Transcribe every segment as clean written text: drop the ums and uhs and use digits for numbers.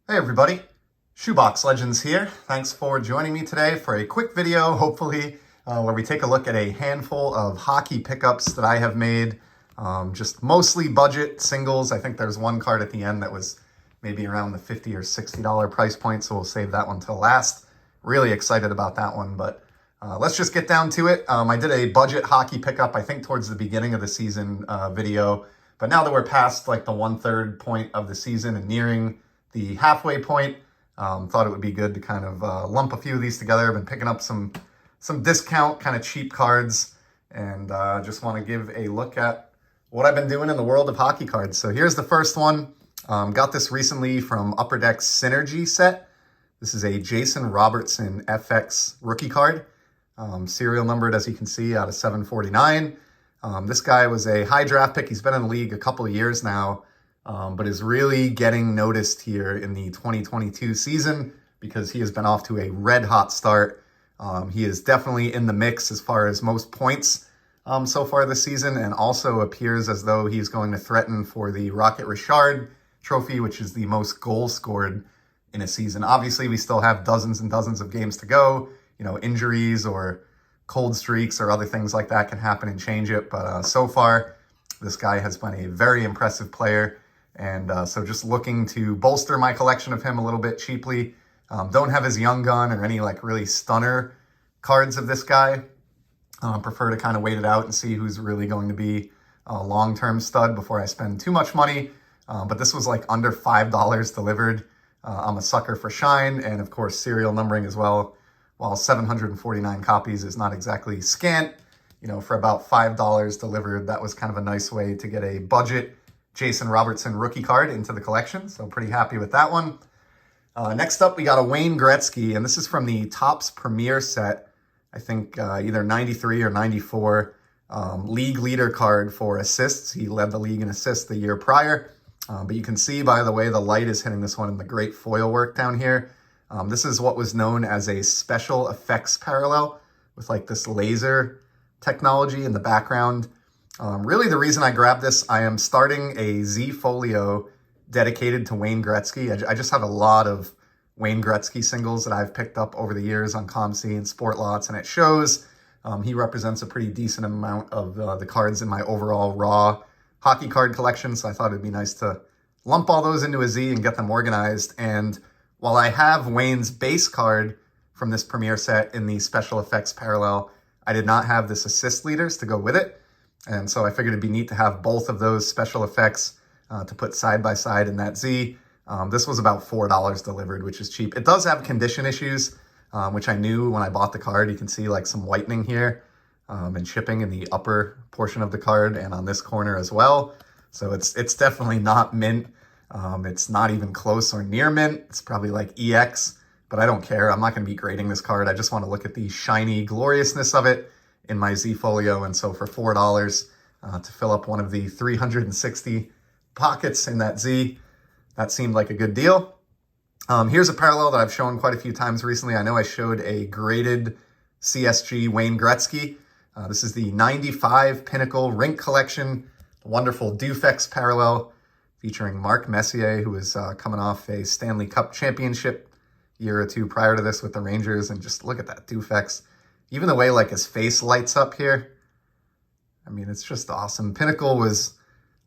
Hey everybody, Shoebox Legends here. Thanks for joining me today for a quick video, hopefully, where we take a look at a handful of hockey pickups that I have made. Just mostly budget singles. I think there's one card at the end that was maybe around the $50 or $60 price point, so we'll save that one till last. Really excited about that one, but let's just get down to it. I did a budget hockey pickup, I think towards the beginning of the season video, but now that we're past like the 1/3 point of the season and nearing the halfway point, thought it would be good to kind of lump a few of these together. I've been picking up some discount kind of cheap cards, and just want to give a look at what I've been doing in the world of hockey cards. So here's the first one. Got this recently from Upper Deck Synergy set. This is a Jason Robertson FX rookie card, serial numbered as you can see out of 749. This guy was a high draft pick. He's been in the league a couple of years now, but is really getting noticed here in the 2022 season because he has been off to a red hot start. He is definitely in the mix as far as most points so far this season, and also appears as though he's going to threaten for the Rocket Richard trophy, which is the most goals scored in a season. Obviously, we still have dozens and dozens of games to go. You know, injuries or cold streaks or other things like that can happen and change it. But so far, this guy has been a very impressive player. And so just looking to bolster my collection of him a little bit cheaply. Don't have his Young Gun or any like really stunner cards of this guy. Prefer to kind of wait it out and see who's really going to be a long-term stud before I spend too much money. But this was like under $5 delivered. I'm a sucker for shine and of course serial numbering as well. While 749 copies is not exactly scant, you know, for about $5 delivered, that was kind of a nice way to get a budget Jason Robertson rookie card into the collection. So pretty happy with that one. Next up, we got a Wayne Gretzky, and this is from the Topps Premier set. I think either 93 or 94 league leader card for assists. He led the league in assists the year prior. But you can see by the way the light is hitting this one in the great foil work down here. This is what was known as a special effects parallel with like this laser technology in the background. Really the reason I grabbed this, I am starting a Z Folio dedicated to Wayne Gretzky. I just have a lot of Wayne Gretzky singles that I've picked up over the years on COMC and Sport Lots, and it shows. He represents a pretty decent amount of the cards in my overall raw hockey card collection, so I thought it'd be nice to lump all those into a Z and get them organized. And while I have Wayne's base card from this Premier set in the special effects parallel, I did not have this assist leaders to go with it. And so I figured it'd be neat to have both of those special effects to put side by side in that Z. This was about $4 delivered, which is cheap. It does have condition issues, which I knew when I bought the card. You can see like some whitening here and chipping in the upper portion of the card and on this corner as well. So it's definitely not mint. It's not even close or near mint. It's probably like EX, but I don't care. I'm not going to be grading this card. I just want to look at the shiny gloriousness of it in my Z Folio. And so for $4 to fill up one of the 360 pockets in that Z, that seemed like a good deal. Here's a parallel that I've shown quite a few times recently. I know I showed a graded CSG Wayne Gretzky. This is the 95 Pinnacle Rink Collection, the wonderful Dufex parallel featuring Mark Messier, who was coming off a Stanley Cup championship year or two prior to this with the Rangers. And just look at that Dufex. Even the way like his face lights up here. I mean, it's just awesome. Pinnacle was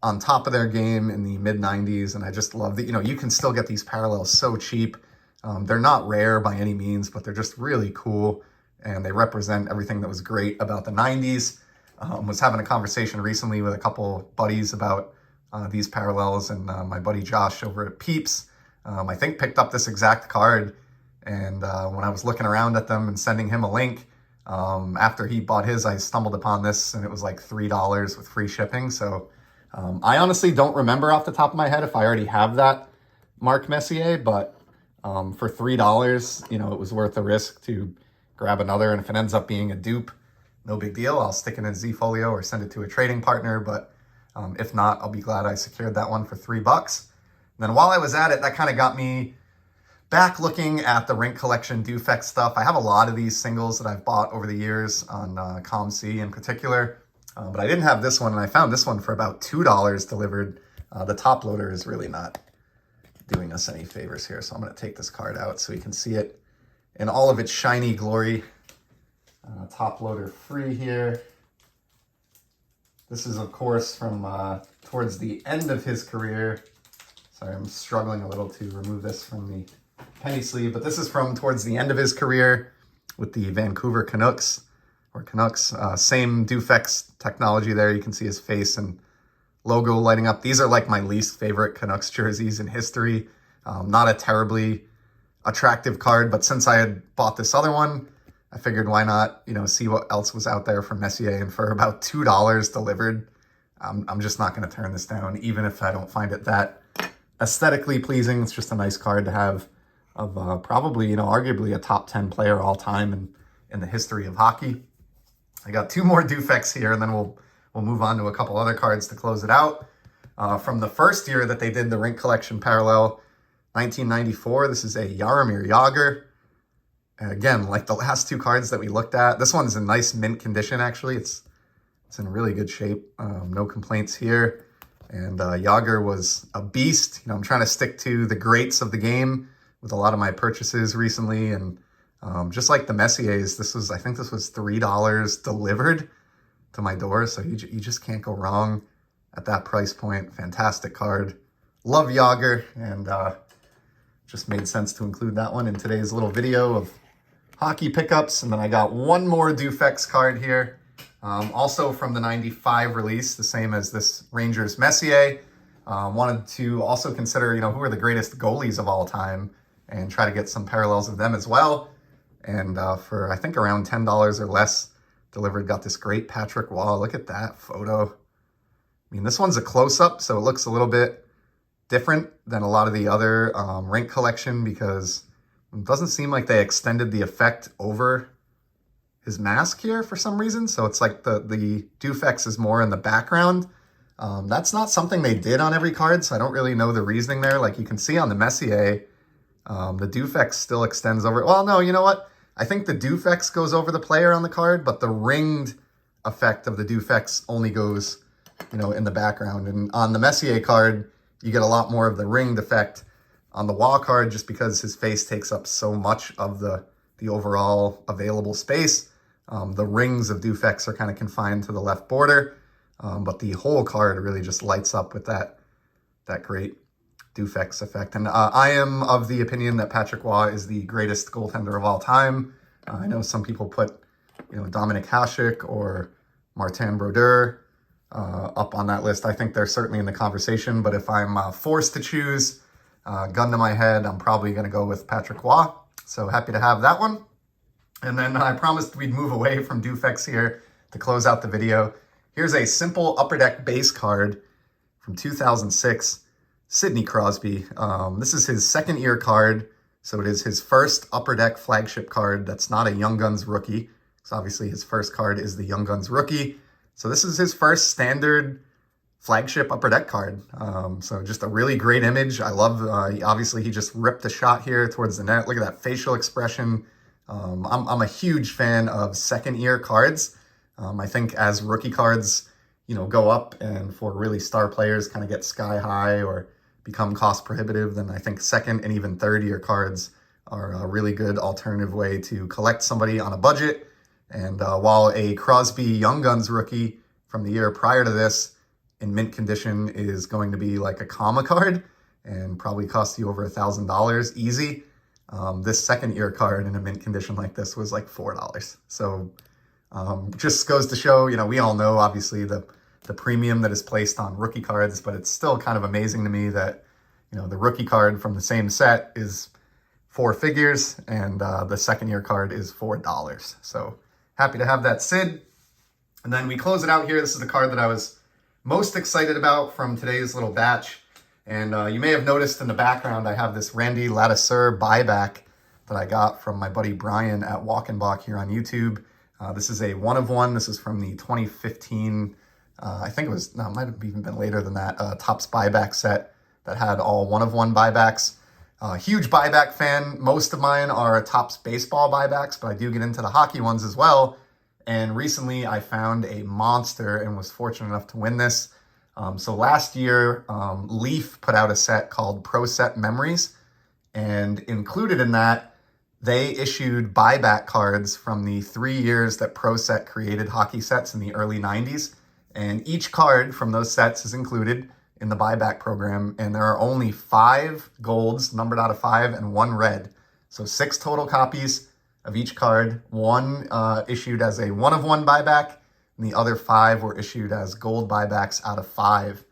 on top of their game in the mid-90s, and I just love that, you know, you can still get these parallels so cheap. They're not rare by any means, but they're just really cool, and they represent everything that was great about the 90s. Was having a conversation recently with a couple buddies about these parallels, and my buddy Josh over at Peeps, I think picked up this exact card, and when I was looking around at them and sending him a link, after he bought his, I stumbled upon this, and it was like $3 with free shipping. So I honestly don't remember off the top of my head if I already have that Mark Messier, but for $3, you know, it was worth the risk to grab another. And if it ends up being a dupe, no big deal. I'll stick it in a Z Folio or send it to a trading partner. But if not, I'll be glad I secured that one for $3. And then while I was at it, that kind of got me back looking at the Rink Collection Dufex stuff. I have a lot of these singles that I've bought over the years on COMC in particular. But I didn't have this one, and I found this one for about $2 delivered. The top loader is really not doing us any favors here. So I'm going to take this card out so you can see it in all of its shiny glory. Top loader free here. This is, of course, from towards the end of his career. Sorry, I'm struggling a little to remove this from the penny sleeve, but this is from towards the end of his career with the Vancouver Canucks, same Dufex technology there. You can see his face and logo lighting up. These are like my least favorite Canucks jerseys in history. Not a terribly attractive card, but since I had bought this other one, I figured why not, see what else was out there from Messier, and for about $2 delivered, I'm just not going to turn this down, even if I don't find it that aesthetically pleasing. It's just a nice card to have of probably, arguably a top 10 player all time in the history of hockey. I got two more Dufex here, and then we'll move on to a couple other cards to close it out. From the first year that they did the Rink Collection Parallel, 1994, this is a Jaromir Jagr. Again, like the last two cards that we looked at, this one's in nice mint condition, actually. It's in really good shape. No complaints here. And Jagr was a beast. I'm trying to stick to the greats of the game with a lot of my purchases recently. And just like the Messiers, I think this was $3 delivered to my door. So you just can't go wrong at that price point. Fantastic card. Love Jagr, and just made sense to include that one in today's little video of hockey pickups. And then I got one more Dufex card here. Also from the 95 release, the same as this Rangers Messier. Wanted to also consider, who are the greatest goalies of all time and try to get some parallels of them as well. And for, I think, around $10 or less delivered, got this great Patrick Roy. Look at that photo. This one's a close-up, so it looks a little bit different than a lot of the other Rink Collection, because it doesn't seem like they extended the effect over his mask here for some reason. So it's like the Dufex is more in the background. That's not something they did on every card, so I don't really know the reasoning there. Like you can see on the Messier, the Dufex still extends over. Well, no, you know what? I think the Dufex goes over the player on the card, but the ringed effect of the Dufex only goes, in the background. And on the Messier card, you get a lot more of the ringed effect on the Wall card, just because his face takes up so much of the overall available space. The rings of Dufex are kind of confined to the left border, but the whole card really just lights up with that great Dufex effect. And I am of the opinion that Patrick Roy is the greatest goaltender of all time. I know some people put, Dominik Hasek or Martin Brodeur up on that list. I think they're certainly in the conversation, but if I'm forced to choose, gun to my head, I'm probably going to go with Patrick Roy. So happy to have that one. And then I promised we'd move away from Dufex here to close out the video. Here's a simple Upper Deck base card from 2006, Sidney Crosby. This is his second year card, so it is his first Upper Deck flagship card that's not a Young Guns rookie. So obviously his first card is the Young Guns rookie. So this is his first standard flagship Upper Deck card. So just a really great image. I love, obviously he just ripped a shot here towards the net. Look at that facial expression. I'm a huge fan of second year cards. I think as rookie cards, go up and for really star players kind of get sky high or become cost prohibitive, then I think second and even third year cards are a really good alternative way to collect somebody on a budget. And while a Crosby Young Guns rookie from the year prior to this in mint condition is going to be like a comma card and probably cost you over $1,000 easy, this second year card in a mint condition like this was like $4. So just goes to show, we all know obviously the premium that is placed on rookie cards, but it's still kind of amazing to me that, the rookie card from the same set is 4 figures and the second year card is $4. So happy to have that Sid. And then we close it out here. This is the card that I was most excited about from today's little batch. And you may have noticed in the background, I have this Randy Ladouceur buyback that I got from my buddy Brian at Walk and Balk here on YouTube. This is a 1-of-1. This is from the 2015, I think it was, no, it might have even been later than that, Topps buyback set that had all 1-of-1 buybacks. Huge buyback fan. Most of mine are Topps baseball buybacks, but I do get into the hockey ones as well. And recently I found a monster and was fortunate enough to win this. So last year, Leaf put out a set called Pro Set Memories, and included in that, they issued buyback cards from the 3 years that Pro Set created hockey sets in the early 90s. And each card from those sets is included in the buyback program. And there are only 5 golds, numbered out of 5, and 1 red. So 6 total copies of each card. 1 issued as a 1-of-1 buyback, and the other 5 were issued as gold buybacks out of 5.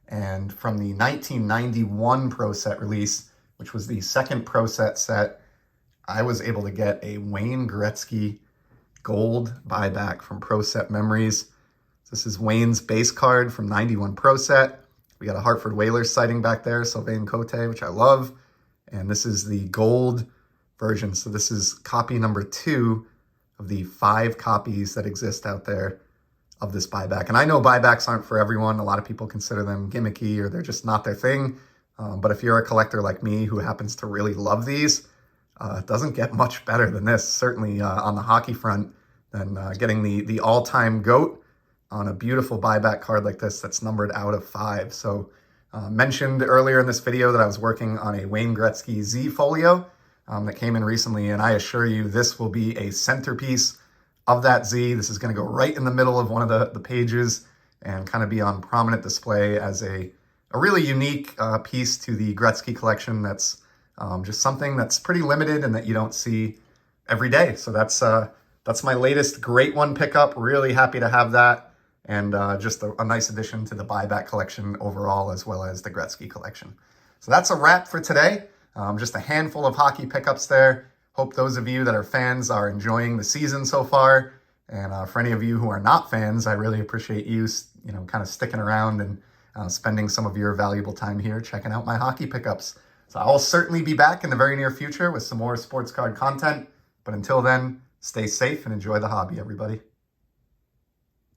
And from the 1991 Pro Set release, which was the second Pro set, I was able to get a Wayne Gretzky gold buyback from Pro Set Memories. This is Wayne's base card from 91 Pro Set. We got a Hartford Whalers sighting back there, Sylvain Cote, which I love. And this is the gold version. So this is copy number 2 of the 5 copies that exist out there of this buyback. And I know buybacks aren't for everyone. A lot of people consider them gimmicky or they're just not their thing. But if you're a collector like me who happens to really love these, it doesn't get much better than this, certainly on the hockey front, than getting the all-time GOAT on a beautiful buyback card like this that's numbered out of 5. So mentioned earlier in this video that I was working on a Wayne Gretzky Z folio that came in recently, and I assure you this will be a centerpiece of that Z. This is going to go right in the middle of one of the pages and kind of be on prominent display as a really unique piece to the Gretzky collection that's just something that's pretty limited and that you don't see every day. So that's my latest Great One pickup. Really happy to have that. And just a nice addition to the buyback collection overall, as well as the Gretzky collection. So that's a wrap for today. Just a handful of hockey pickups there. Hope those of you that are fans are enjoying the season so far. And for any of you who are not fans, I really appreciate you, kind of sticking around and spending some of your valuable time here checking out my hockey pickups. So I'll certainly be back in the very near future with some more sports card content. But until then, stay safe and enjoy the hobby, everybody.